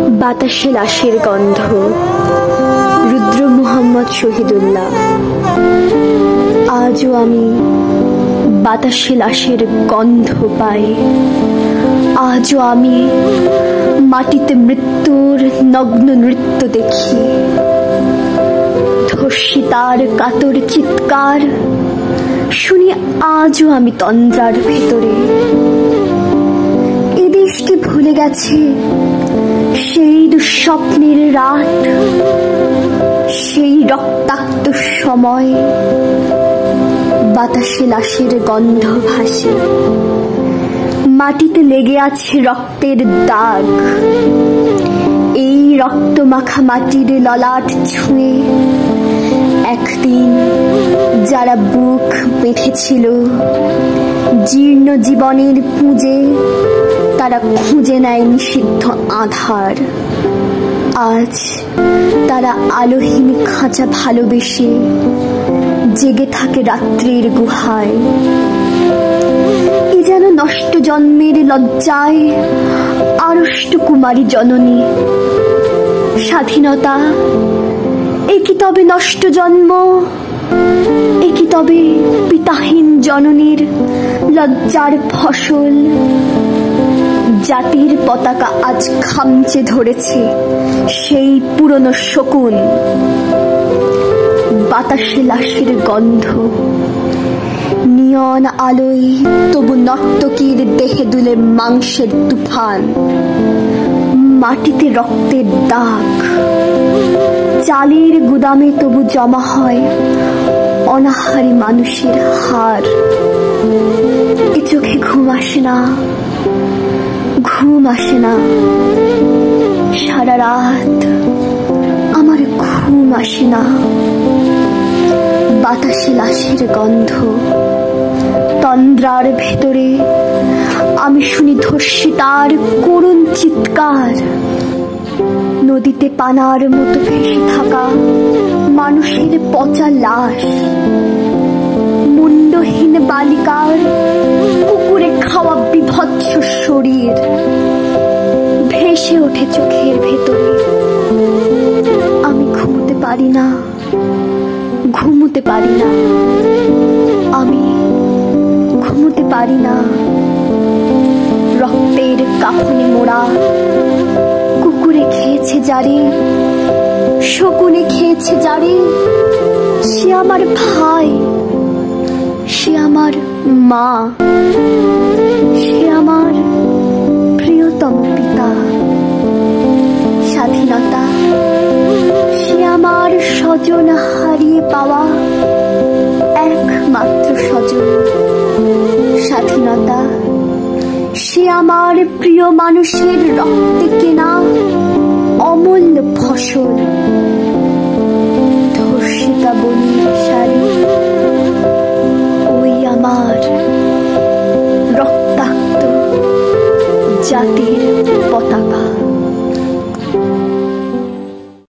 বাতাসে লাশের গন্ধ। রুদ্র মুহাম্মদ শহীদুল্লাহ। আজও আমি বাতাসে লাশের গন্ধ পাই। আজও আমি মাটিতে মৃত্যুর নগ্ন নৃত্য দেখি। ধর্ষিতার কাতর চিৎকার শুনি আজও আমি তন্দ্রার ভেতরে। এ দেশকে ভুলে গেছে সেই দুঃস্বপ্নের রাত, সেই রক্তাক্ত সময়। বাতাসে লাশের গন্ধ ভাসে, মাটিতে লেগে আছে রক্তের দাগ। এই রক্ত মাখা মাটির ললাট ছুঁয়ে একদিন যারা বুক বেঁধেছিল জীর্ণ জীবনের পুঁজে, তারা খুঁজে নেয় নিষিদ্ধ আধার। আজ তারা আলোহীন খাঁচা ভালোবেসে জেগে থাকে রাত্রির গুহায়। এ যেন নষ্ট জন্মের লজ্জায় আড়ষ্ট কুমারী জননী। স্বাধীনতা এ কি তবে নষ্ট জন্ম? এ কি তবে পিতাহীন জননীর লজ্জার ফসল? জাতির পতাকা আজ খামচে ধরেছে সেই পুরনো শকুন। বাতাসে লাশের গন্ধ, নিয়ন আলোয় তবু নর্তকীর দেহে দুলে মাংসের তুফান। মাটিতে রক্তের দাগ, চালের গুদামে তবু জমা হয় অনাহারী মানুষের হার। এ চোখে ঘুম আসে না, ঘুম আসে না। সারা রাত আমার ঘুম আসে না। বাতাসে লাশের গন্ধ, তন্দ্রার ভেতরে আমি শুনি ধর্ষিতার করুণ চিৎকার। নদীতে পানার মতো ভেসে থাকা মানুষের পচা লাশ, মুন্ডহীন বালিকার কুকুরে খাওয়া বিভৎস শরীর ভেসে ওঠে চোখের ভেতরে। আমি ঘুমোতে পারি না, ঘুমোতে পারি না, আমি ঘুমোতে পারি না। রক্তের কাফনে মোড়া কুকুরে খেয়েছে যারে, শকুনে খেয়েছে যারে, সে আমার ভাই, সে আমার মা, সে আমার প্রিয়তম পিতা। স্বাধীনতা সে আমার স্বজন হারিয়ে পাওয়া একমাত্র স্বজন। স্বাধীনতা সে আমার প্রিয় মানুষের রক্তে কেনা অমূল্য ফসল। ধর্ষিতা বলির শাড়ি, ওই আমার রক্তাক্ত জাতির